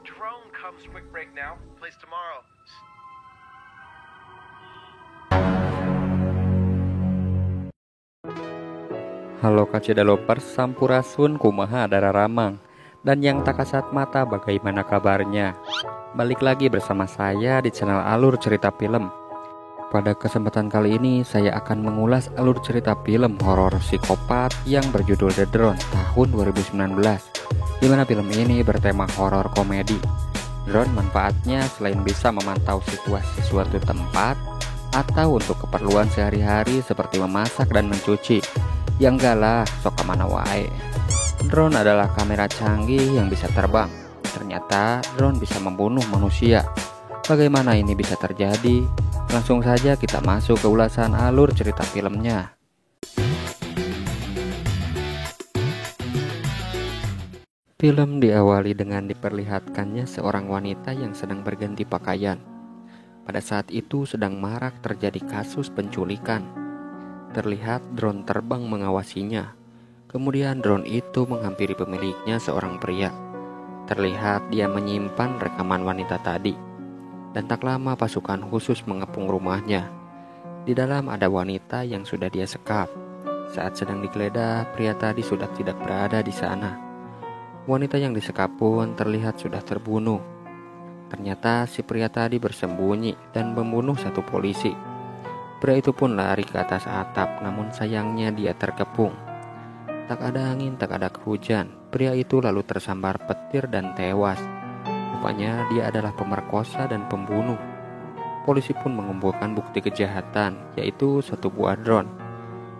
drone comes quick break now, place tomorrow. Halo Kacida Lovers, sampurasun kumaha dararamang. Dan yang tak kasat mata, bagaimana kabarnya? Balik lagi bersama saya di channel Alur Cerita Film. Pada kesempatan kali ini saya akan mengulas alur cerita film horor psikopat yang berjudul The Drone tahun 2019, di mana film ini bertema horor komedi. Drone manfaatnya selain bisa memantau situasi suatu tempat atau untuk keperluan sehari-hari seperti memasak dan mencuci. Yang galah sok mana wae. Drone adalah kamera canggih yang bisa terbang. Ternyata drone bisa membunuh manusia. Bagaimana ini bisa terjadi? Langsung saja kita masuk ke ulasan alur cerita filmnya. Film diawali dengan diperlihatkannya seorang wanita yang sedang berganti pakaian. Pada saat itu sedang marak terjadi kasus penculikan. Terlihat drone terbang mengawasinya. Kemudian drone itu menghampiri pemiliknya, seorang pria. Terlihat dia menyimpan rekaman wanita tadi. Dan tak lama pasukan khusus mengepung rumahnya. Di dalam ada wanita yang sudah dia sekap. Saat sedang digeledah, pria tadi sudah tidak berada di sana. Wanita yang disekap pun terlihat sudah terbunuh. Ternyata si pria tadi bersembunyi dan membunuh satu polisi. Pria itu pun lari ke atas atap, namun sayangnya dia terkepung. Tak ada angin, tak ada hujan. Pria itu lalu tersambar petir dan tewas. Rupanya dia adalah pemerkosa dan pembunuh. Polisi pun mengumpulkan bukti kejahatan, yaitu satu buah drone.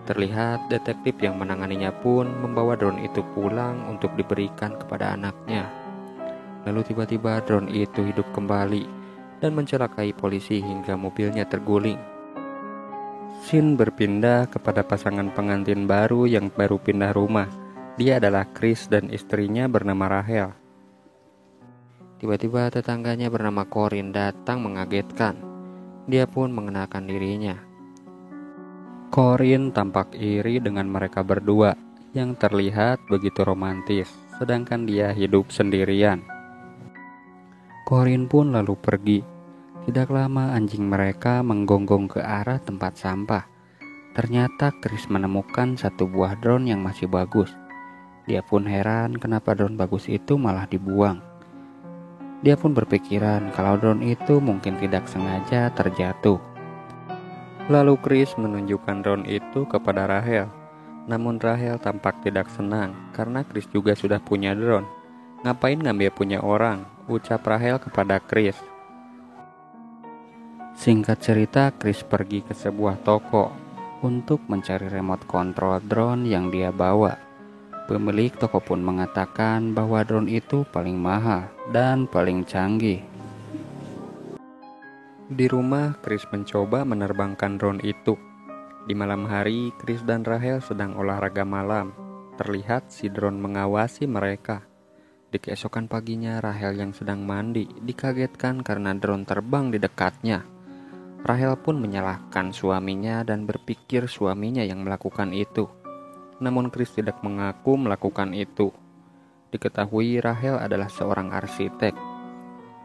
Terlihat detektif yang menanganinya pun membawa drone itu pulang untuk diberikan kepada anaknya. Lalu tiba-tiba drone itu hidup kembali dan mencelakai polisi hingga mobilnya terguling. Scene berpindah kepada pasangan pengantin baru yang baru pindah rumah. Dia adalah Chris dan istrinya bernama Rachel. Tiba-tiba tetangganya bernama Corinne datang mengagetkan. Dia pun mengenalkan dirinya. Corinne tampak iri dengan mereka berdua yang terlihat begitu romantis, sedangkan dia hidup sendirian. Corinne pun lalu pergi. Tidak lama anjing mereka menggonggong ke arah tempat sampah. Ternyata Chris menemukan satu buah drone yang masih bagus. Dia pun heran kenapa drone bagus itu malah dibuang. Dia pun berpikiran kalau drone itu mungkin tidak sengaja terjatuh. Lalu Chris menunjukkan drone itu kepada Rachel. Namun Rachel tampak tidak senang karena Chris juga sudah punya drone. Ngapain ngambil punya orang? Ucap Rachel kepada Chris. Singkat cerita, Chris pergi ke sebuah toko untuk mencari remote control drone yang dia bawa. Pemilik toko pun mengatakan bahwa drone itu paling mahal dan paling canggih. Di rumah, Chris mencoba menerbangkan drone itu. Di malam hari, Chris dan Rachel sedang olahraga malam. Terlihat si drone mengawasi mereka. Di keesokan paginya, Rachel yang sedang mandi dikagetkan karena drone terbang di dekatnya. Rachel pun menyalahkan suaminya dan berpikir suaminya yang melakukan itu. Namun Chris tidak mengaku melakukan itu. Diketahui Rachel adalah seorang arsitek.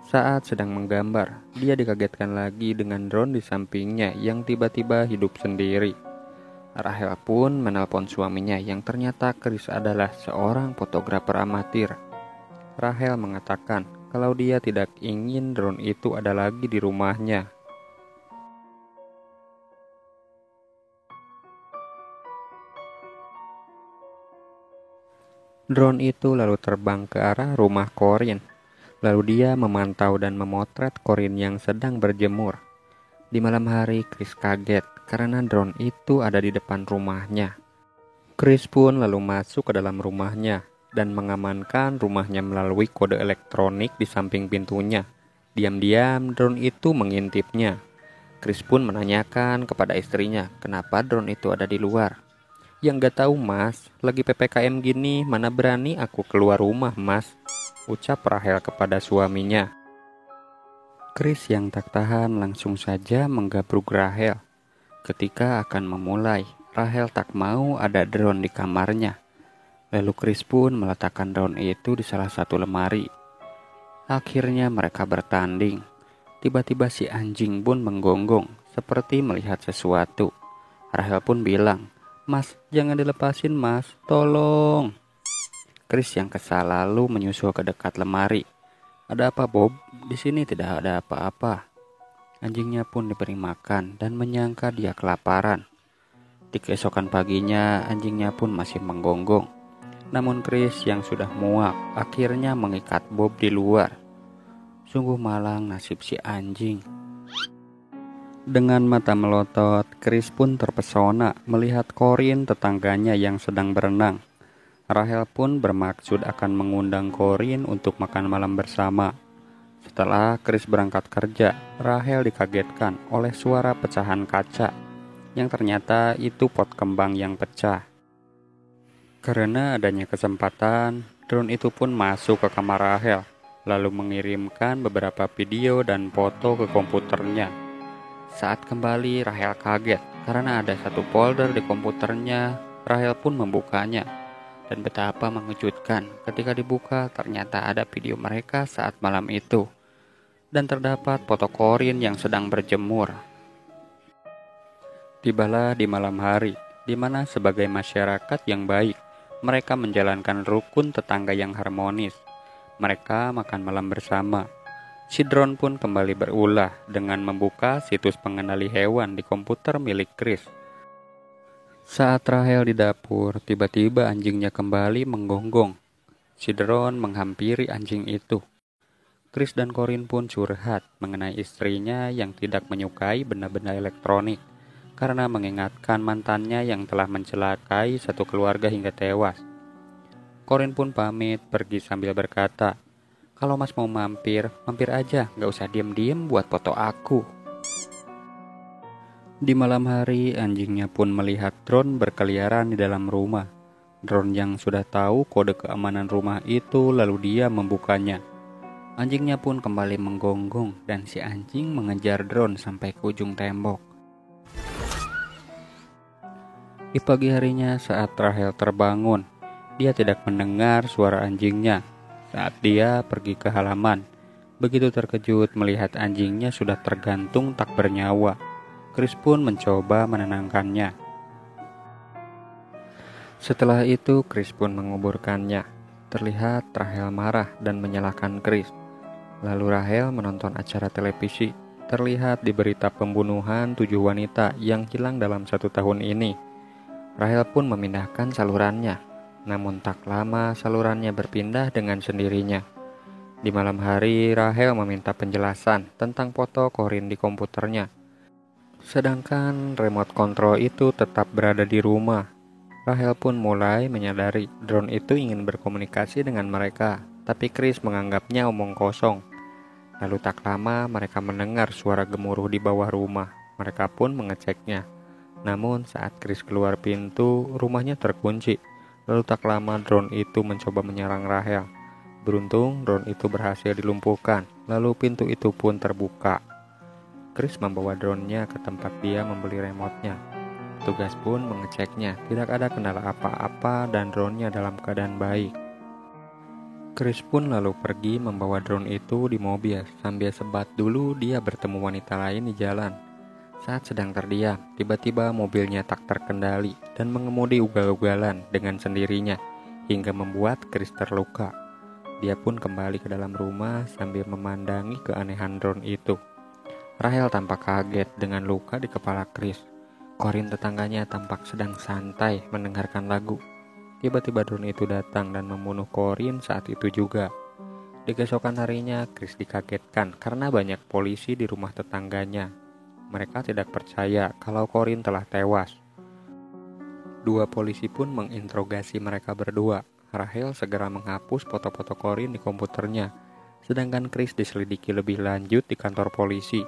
Saat sedang menggambar, dia dikagetkan lagi dengan drone di sampingnya yang tiba-tiba hidup sendiri. Rachel pun menelpon suaminya yang ternyata Chris adalah seorang fotografer amatir. Rachel mengatakan kalau dia tidak ingin drone itu ada lagi di rumahnya. Drone itu lalu terbang ke arah rumah Corinne. Lalu dia memantau dan memotret Corinne yang sedang berjemur. Di malam hari, Chris kaget karena drone itu ada di depan rumahnya. Chris pun lalu masuk ke dalam rumahnya dan mengamankan rumahnya melalui kode elektronik di samping pintunya. Diam-diam drone itu mengintipnya. Chris pun menanyakan kepada istrinya kenapa drone itu ada di luar. Yang gak tahu mas, lagi PPKM gini mana berani aku keluar rumah mas, ucap Rachel kepada suaminya. Chris yang tak tahan langsung saja menggabruk Rachel. Ketika akan memulai, Rachel tak mau ada drone di kamarnya. Lalu Chris pun meletakkan drone itu di salah satu lemari. Akhirnya mereka bertanding. Tiba-tiba si anjing pun menggonggong, seperti melihat sesuatu. Rahel pun bilang, "Mas, jangan dilepasin mas, tolong." Chris yang kesal lalu menyusul ke dekat lemari. "Ada apa Bob? Di sini tidak ada apa-apa." Anjingnya pun diberi makan dan menyangka dia kelaparan. Di keesokan paginya anjingnya pun masih menggonggong. Namun Chris yang sudah muak akhirnya mengikat Bob di luar. Sungguh malang nasib si anjing. Dengan mata melotot, Chris pun terpesona melihat Corin tetangganya yang sedang berenang. Rahel pun bermaksud akan mengundang Corin untuk makan malam bersama. Setelah Chris berangkat kerja, Rahel dikagetkan oleh suara pecahan kaca, yang ternyata itu pot kembang yang pecah. Karena adanya kesempatan, drone itu pun masuk ke kamar Rahel, lalu mengirimkan beberapa video dan foto ke komputernya. Saat kembali, Rahel kaget karena ada satu folder di komputernya. Rahel pun membukanya, dan betapa mengejutkan ketika dibuka ternyata ada video mereka saat malam itu, dan terdapat foto Corin yang sedang berjemur. Tibalah di malam hari, di mana sebagai masyarakat yang baik, mereka menjalankan rukun tetangga yang harmonis. Mereka makan malam bersama. Si drone pun kembali berulah dengan membuka situs pengendali hewan di komputer milik Chris. Saat Rahel di dapur, tiba-tiba anjingnya kembali menggonggong. Si drone menghampiri anjing itu. Chris dan Corin pun curhat mengenai istrinya yang tidak menyukai benda-benda elektronik karena mengingatkan mantannya yang telah mencelakai satu keluarga hingga tewas. Corin pun pamit pergi sambil berkata, "Kalau mas mau mampir, mampir aja, gak usah diem-diem buat foto aku." Di malam hari, anjingnya pun melihat drone berkeliaran di dalam rumah. Drone yang sudah tahu kode keamanan rumah itu lalu dia membukanya. Anjingnya pun kembali menggonggong dan si anjing mengejar drone sampai ke ujung tembok. Di pagi harinya saat Rahel terbangun, dia tidak mendengar suara anjingnya. Saat dia pergi ke halaman, begitu terkejut melihat anjingnya sudah tergantung tak bernyawa. Chris pun mencoba menenangkannya. Setelah itu Chris pun menguburkannya. Terlihat Rahel marah dan menyalahkan Chris. Lalu Rahel menonton acara televisi. Terlihat di berita pembunuhan 7 wanita yang hilang dalam 1 tahun ini. Rahel pun memindahkan salurannya. Namun tak lama salurannya berpindah dengan sendirinya. Di malam hari Rahel meminta penjelasan tentang foto Corin di komputernya. Sedangkan remote control itu tetap berada di rumah. Rahel pun mulai menyadari drone itu ingin berkomunikasi dengan mereka, tapi Chris menganggapnya omong kosong. Lalu tak lama mereka mendengar suara gemuruh di bawah rumah. Mereka pun mengeceknya. Namun saat Chris keluar pintu, rumahnya terkunci. Lalu tak lama drone itu mencoba menyerang Rahel. Beruntung drone itu berhasil dilumpuhkan. Lalu pintu itu pun terbuka. Chris membawa drone-nya ke tempat dia membeli remote-nya. Tugas pun mengeceknya, tidak ada kendala apa-apa dan drone-nya dalam keadaan baik. Chris pun lalu pergi membawa drone itu di mobil. Sambil sebat dulu dia bertemu wanita lain di jalan. Saat sedang terdiam, tiba-tiba mobilnya tak terkendali dan mengemudi ugal-ugalan dengan sendirinya hingga membuat Chris terluka. Dia pun kembali ke dalam rumah sambil memandangi keanehan drone itu. Rahel tampak kaget dengan luka di kepala Chris. Corin tetangganya tampak sedang santai mendengarkan lagu. Tiba-tiba drone itu datang dan membunuh Corin saat itu juga. Di keesokan harinya, Chris dikagetkan karena banyak polisi di rumah tetangganya. Mereka tidak percaya kalau Corin telah tewas. 2 polisi pun menginterogasi mereka berdua. Rahel segera menghapus foto-foto Corin di komputernya. Sedangkan Chris diselidiki lebih lanjut di kantor polisi.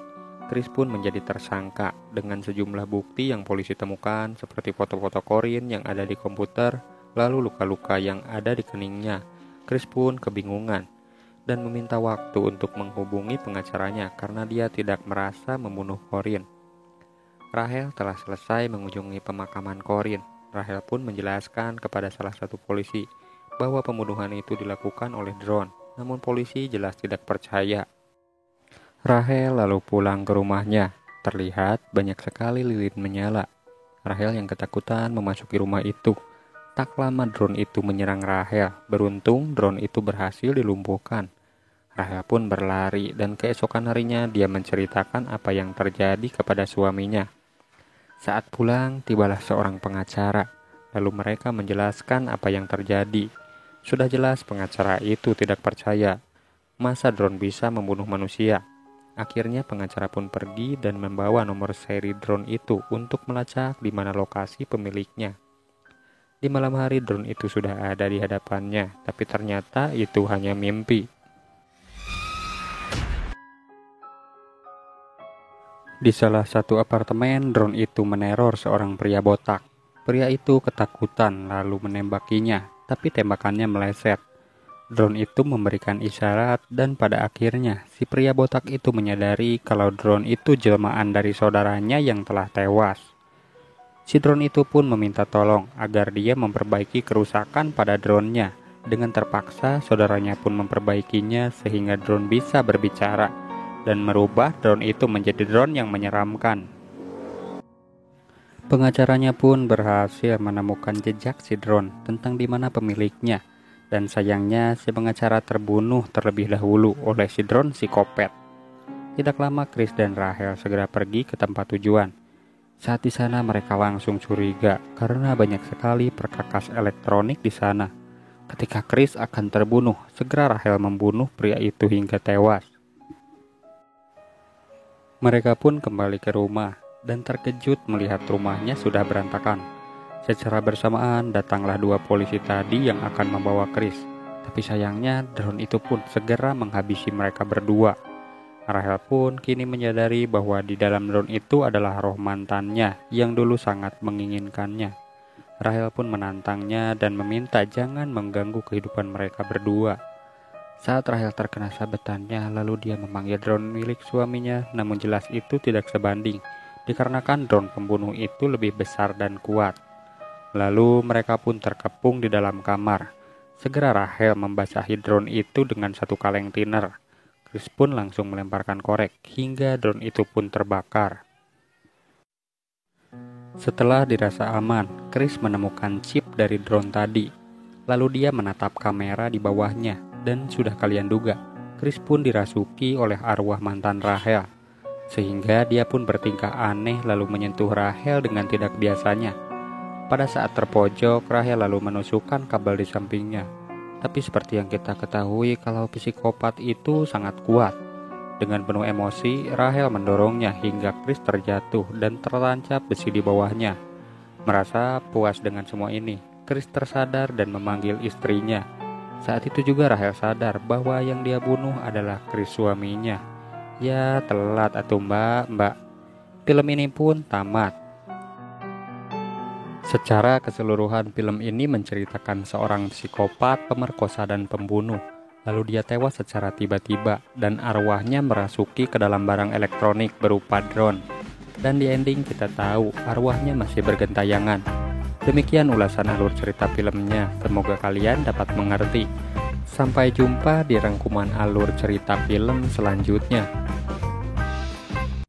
Chris pun menjadi tersangka dengan sejumlah bukti yang polisi temukan seperti foto-foto Corin yang ada di komputer, lalu luka-luka yang ada di keningnya. Chris pun kebingungan dan meminta waktu untuk menghubungi pengacaranya karena dia tidak merasa membunuh Corin. Rahel telah selesai mengunjungi pemakaman Corin. Rahel pun menjelaskan kepada salah satu polisi bahwa pembunuhan itu dilakukan oleh drone. namun polisi jelas tidak percaya. Rahel lalu pulang ke rumahnya. Terlihat banyak sekali lilin menyala. Rahel yang ketakutan memasuki rumah itu. Tak lama drone itu menyerang Rahel. Beruntung drone itu berhasil dilumpuhkan. Rahel pun berlari dan keesokan harinya dia menceritakan apa yang terjadi kepada suaminya. Saat pulang, tibalah seorang pengacara. Lalu mereka menjelaskan apa yang terjadi. Sudah jelas pengacara itu tidak percaya. Masa drone bisa membunuh manusia? Akhirnya pengacara pun pergi dan membawa nomor seri drone itu untuk melacak di mana lokasi pemiliknya. Di malam hari drone itu sudah ada di hadapannya, tapi ternyata itu hanya mimpi. Di salah satu apartemen, drone itu meneror seorang pria botak. Pria itu ketakutan lalu menembakinya, tapi tembakannya meleset. Drone itu memberikan isyarat dan pada akhirnya si pria botak itu menyadari kalau drone itu jelmaan dari saudaranya yang telah tewas. Si drone itu pun meminta tolong agar dia memperbaiki kerusakan pada drone-nya. Dengan terpaksa saudaranya pun memperbaikinya sehingga drone bisa berbicara dan merubah drone itu menjadi drone yang menyeramkan. Pengacaranya pun berhasil menemukan jejak si drone tentang di mana pemiliknya. Dan sayangnya si pengacara terbunuh terlebih dahulu oleh si drone psikopat. Tidak lama Chris dan Rahel segera pergi ke tempat tujuan. Saat di sana mereka langsung curiga karena banyak sekali perkakas elektronik di sana. Ketika Chris akan terbunuh, segera Rahel membunuh pria itu hingga tewas. Mereka pun kembali ke rumah dan terkejut melihat rumahnya sudah berantakan. Secara bersamaan datanglah dua polisi tadi yang akan membawa Chris. Tapi sayangnya drone itu pun segera menghabisi mereka berdua. Rahel pun kini menyadari bahwa di dalam drone itu adalah roh mantannya yang dulu sangat menginginkannya. Rahel pun menantangnya dan meminta jangan mengganggu kehidupan mereka berdua. Saat Rahel terkena sabetannya, lalu dia memanggil drone milik suaminya, namun jelas itu tidak sebanding, dikarenakan drone pembunuh itu lebih besar dan kuat. Lalu mereka pun terkepung di dalam kamar. Segera Rahel membasahi drone itu dengan satu kaleng thinner. Chris pun langsung melemparkan korek hingga drone itu pun terbakar. Setelah dirasa aman, Chris menemukan chip dari drone tadi. Lalu dia menatap kamera di bawahnya dan sudah kalian duga, Chris pun dirasuki oleh arwah mantan Rahel. Sehingga dia pun bertingkah aneh lalu menyentuh Rahel dengan tidak biasanya. Pada saat terpojok, Rahel lalu menusukkan kabel di sampingnya. Tapi seperti yang kita ketahui kalau psikopat itu sangat kuat. Dengan penuh emosi, Rahel mendorongnya hingga Chris terjatuh dan tertancap besi di bawahnya. Merasa puas dengan semua ini, Chris tersadar dan memanggil istrinya. Saat itu juga Rahel sadar bahwa yang dia bunuh adalah Chris suaminya. Ya telat atuh mbak. Film ini pun tamat. Secara keseluruhan film ini menceritakan seorang psikopat, pemerkosa dan pembunuh. Lalu dia tewas secara tiba-tiba dan arwahnya merasuki ke dalam barang elektronik berupa drone. Dan di ending kita tahu arwahnya masih bergentayangan. Demikian ulasan alur cerita filmnya, semoga kalian dapat mengerti. Sampai jumpa di rangkuman alur cerita film selanjutnya.